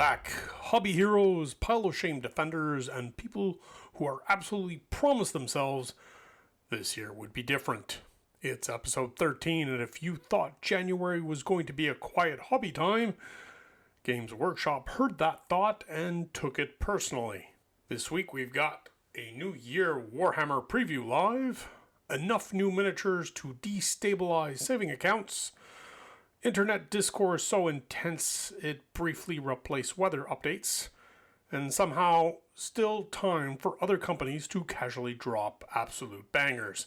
back, hobby heroes, pile of shame defenders, and people who are absolutely promised themselves this year would be different. It's episode 13, and if you thought January was going to be a quiet hobby time, Games Workshop heard that thought and took it personally. This week we've got a new Year Warhammer Preview live, enough new miniatures to destabilize saving accounts, internet discourse so intense it briefly replaced weather updates, and somehow still time for other companies to casually drop absolute bangers.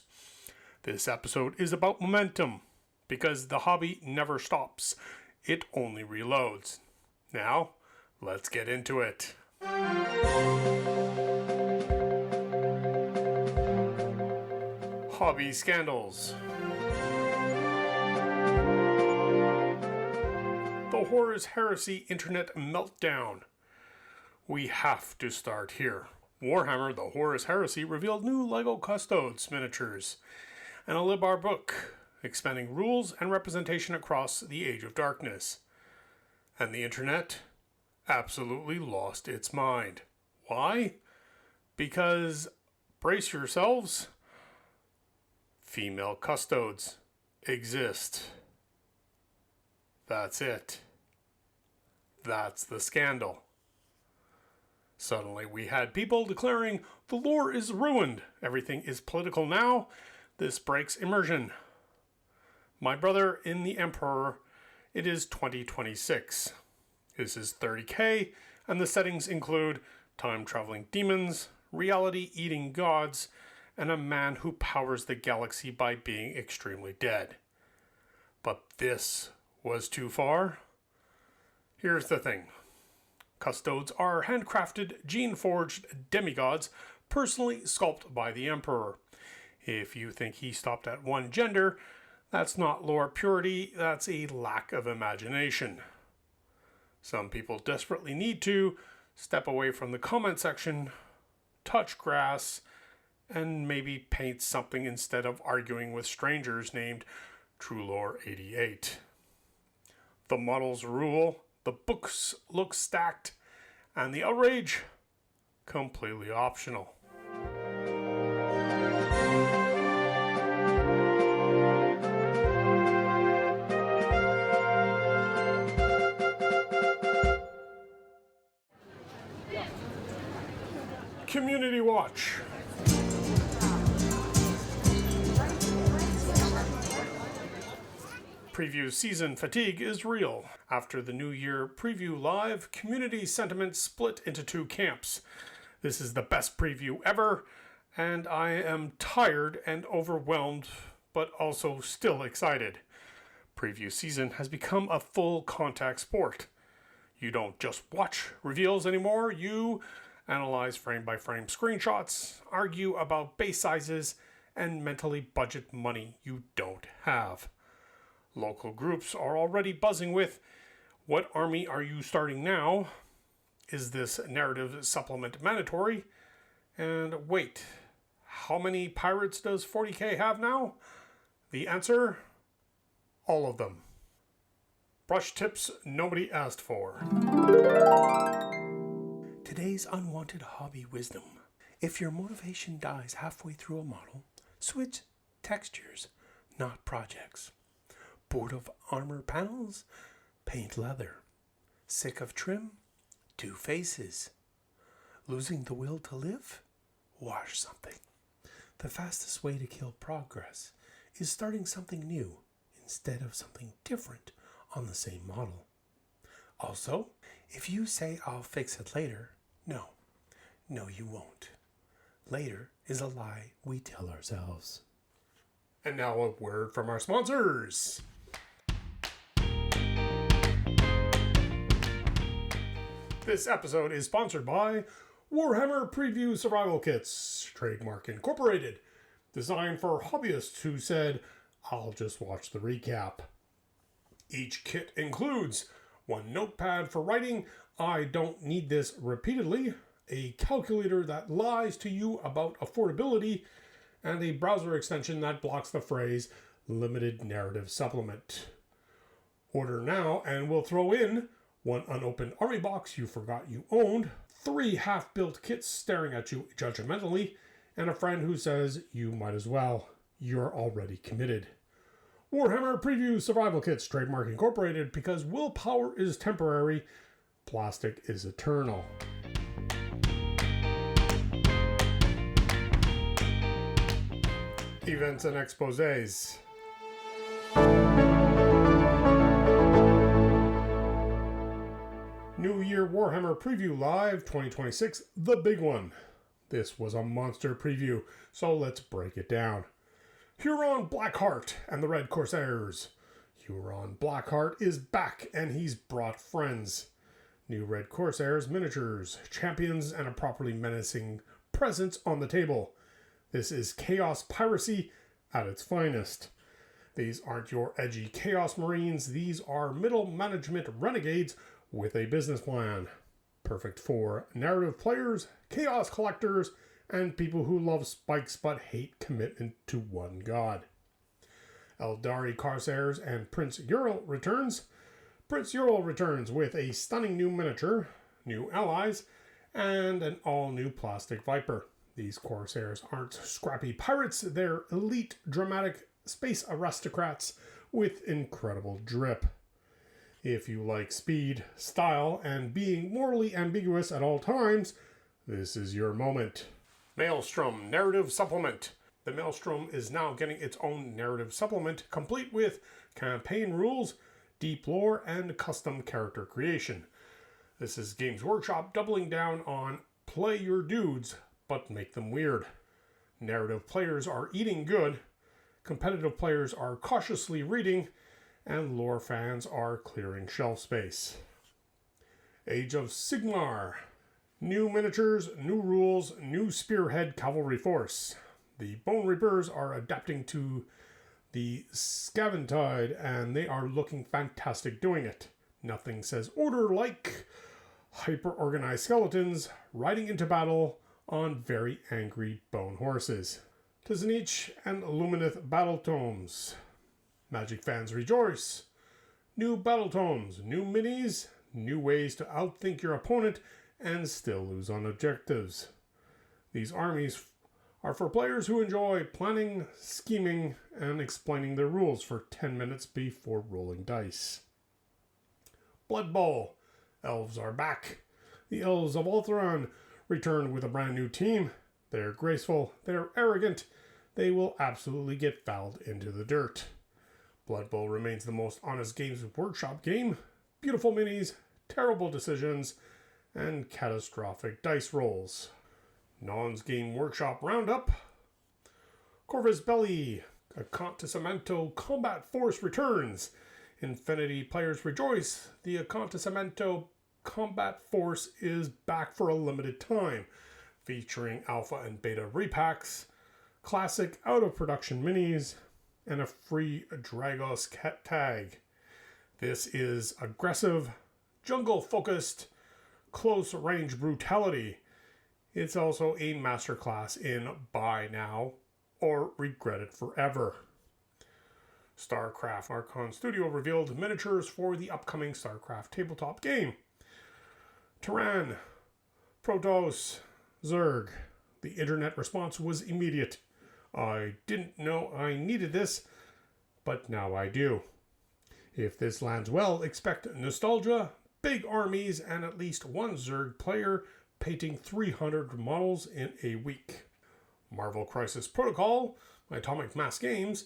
This episode is about momentum, because the hobby never stops, it only reloads. Now, let's get into it. Hobby scandals. The Horus Heresy Internet Meltdown. We have to start here. Warhammer, the Horus Heresy, revealed new LEGO Custodes miniatures and a Libar book, expanding rules and representation across the Age of Darkness. And the internet absolutely lost its mind. Why? Because, brace yourselves, female Custodes exist. That's it. That's the scandal. Suddenly we had people declaring the lore is ruined. Everything is political now. This breaks immersion. My brother in the Emperor, it is 2026. This is 30k, and the settings include time-traveling demons, reality-eating gods, and a man who powers the galaxy by being extremely dead. But this was too far. Here's the thing. Custodes are handcrafted, gene-forged demigods personally sculpted by the Emperor. If you think he stopped at one gender, that's not lore purity, that's a lack of imagination. Some people desperately need to step away from the comment section, touch grass, and maybe paint something instead of arguing with strangers named TrueLore88. The models rule, the books look stacked, and the outrage, completely optional. Community Watch. Preview season fatigue is real. After the New Year Preview live, community sentiment split into two camps. This is the best preview ever, and I am tired and overwhelmed, but also still excited. Preview season has become a full contact sport. You don't just watch reveals anymore, you analyze frame-by-frame screenshots, argue about base sizes, and mentally budget money you don't have. Local groups are already buzzing with, what army are you starting now? Is this narrative supplement mandatory? And wait, how many pirates does 40k have now? The answer? All of them. Brush tips nobody asked for. Today's unwanted hobby wisdom. If your motivation dies halfway through a model, switch textures, not projects. Bored of armor panels? Paint leather. Sick of trim? Do faces. Losing the will to live? Wash something. The fastest way to kill progress is starting something new instead of something different on the same model. Also, if you say I'll fix it later, no, you won't. Later is a lie we tell ourselves. And now a word from our sponsors. This episode is sponsored by Warhammer Preview Survival Kits, Trademark Incorporated, designed for hobbyists who said, I'll just watch the recap. Each kit includes one notepad for writing, I don't need this repeatedly, a calculator that lies to you about affordability, and a browser extension that blocks the phrase limited narrative supplement. Order now and we'll throw in 1 unopened army box you forgot you owned, 3 half-built kits staring at you judgmentally, and a friend who says you might as well. You're already committed. Warhammer Preview Survival Kits, trademark incorporated, because willpower is temporary, plastic is eternal. Events and exposés. New Year Warhammer Preview Live 2026, the big one. This was a monster preview, so let's break it down. HuronBlackheart and the Red Corsairs. HuronBlackheart is back and he's brought friends. New Red Corsairs miniatures, champions, and a properly menacing presence on the table. This is Chaos Piracy at its finest. These aren't your edgy Chaos Marines, these are middle management renegades with a business plan. Perfect for narrative players, chaos collectors, and people who love spikes but hate commitment to one god. Aeldari Corsairs and Prince Yriel returns. Prince Yriel returns with a stunning new miniature, new allies, and an all-new plastic Viper. These Corsairs aren't scrappy pirates, they're elite, dramatic space aristocrats with incredible drip. If you like speed, style, and being morally ambiguous at all times, this is your moment. Maelstrom Narrative Supplement. The Maelstrom is now getting its own narrative supplement, complete with campaign rules, deep lore, and custom character creation. This is Games Workshop doubling down on play your dudes, but make them weird. Narrative players are eating good, competitive players are cautiously reading, and lore fans are clearing shelf space. Age of Sigmar. New miniatures, new rules, new spearhead cavalry force. The Bone Reapers are adapting to the Scaventide, and they are looking fantastic doing it. Nothing says order like hyper-organized skeletons riding into battle on very angry bone horses. Tizanich and Lumineth battle tomes. Magic fans rejoice. New battle tomes, new minis, new ways to outthink your opponent and still lose on objectives. These armies are for players who enjoy planning, scheming, and explaining their rules for 10 minutes before rolling dice. Blood Bowl. Elves are back. The Elves of Ulthuan return with a brand new team. They're graceful, they're arrogant, they will absolutely get fouled into the dirt. Blood Bowl remains the most honest Games Workshop game. Beautiful minis, terrible decisions, and catastrophic dice rolls. Non's Game Workshop Roundup. Corvus Belli. Acontecimento Combat Force returns. Infinity players rejoice. The Acontecimento Combat Force is back for a limited time, featuring alpha and beta repacks, classic out-of-production minis, and a free Dragos tag. This is aggressive, jungle-focused, close-range brutality. It's also a masterclass in buy now or regret it forever. StarCraft Archon Studio revealed miniatures for the upcoming StarCraft tabletop game. Terran, Protoss, Zerg. The internet response was immediate. I didn't know I needed this, but now I do. If this lands well, expect nostalgia, big armies, and at least one Zerg player painting 300 models in a week. Marvel Crisis Protocol, Atomic Mass Games.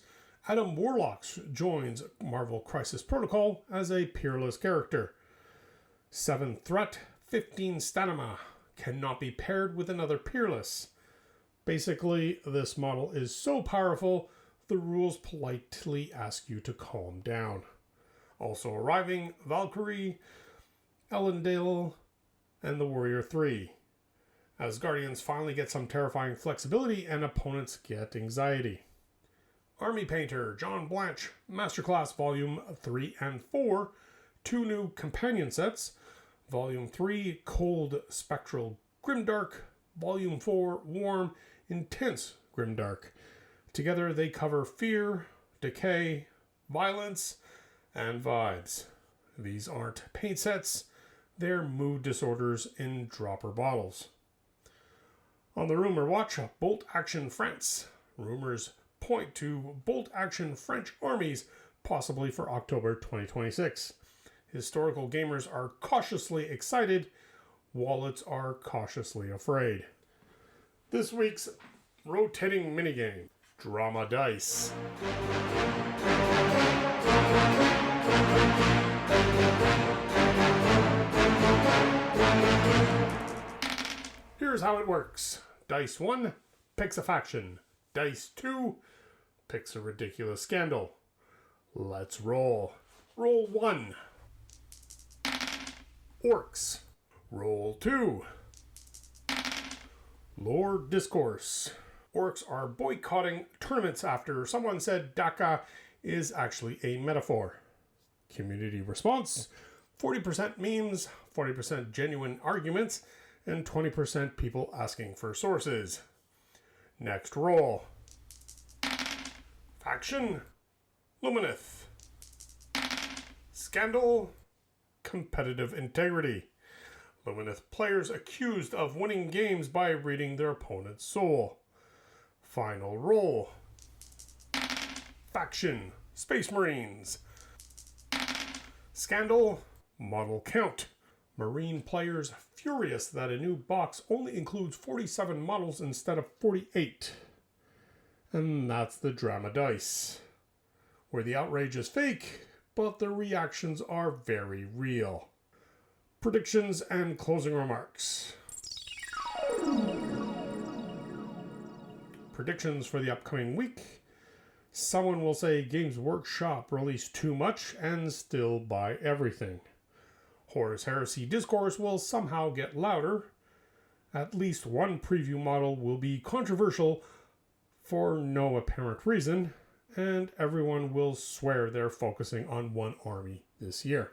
Adam Warlock joins Marvel Crisis Protocol as a peerless character. 7 threat, 15 stamina. Cannot be paired with another peerless. Basically, this model is so powerful, the rules politely ask you to calm down. Also arriving, Valkyrie, Elendil, and the Warrior 3. Asgardians finally get some terrifying flexibility and opponents get anxiety. Army Painter, John Blanche, Masterclass Volume 3 and 4, 2 new companion sets, Volume 3, Cold Spectral Grimdark, Volume 4, Warm, Intense Grimdark. Together they cover fear, decay, violence, and vibes. These aren't paint sets, their mood disorders in dropper bottles. On the rumor watch, Bolt Action France. Rumors point to Bolt Action French armies, possibly for October 2026. Historical gamers are cautiously excited, wallets are cautiously afraid. This week's rotating minigame, Drama Dice. Here's how it works. Dice 1 picks a faction. Dice 2 picks a ridiculous scandal. Let's roll. Roll 1. Orcs. Roll 2. Lore Discourse. Orcs are boycotting tournaments after someone said DACA is actually a metaphor. Community response. 40% memes, 40% genuine arguments, and 20% people asking for sources. Next roll. Faction. Lumineth. Scandal. Competitive integrity. Lumineth players accused of winning games by reading their opponent's soul. Final roll. Faction. Space Marines. Scandal. Model count. Marine players furious that a new box only includes 47 models instead of 48. And that's the Drama Dice, where the outrage is fake, but the reactions are very real. Predictions and closing remarks. Predictions for the upcoming week. Someone will say Games Workshop released too much and still buy everything. Horus Heresy discourse will somehow get louder. At least one preview model will be controversial for no apparent reason, and everyone will swear they're focusing on one army this year.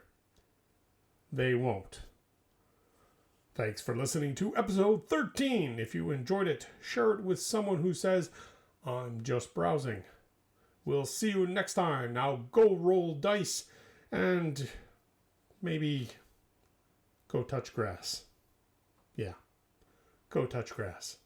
They won't. Thanks for listening to episode 13. If you enjoyed it, share it with someone who says, I'm just browsing. We'll see you next time. Now go roll dice and maybe go touch grass. Yeah, go touch grass.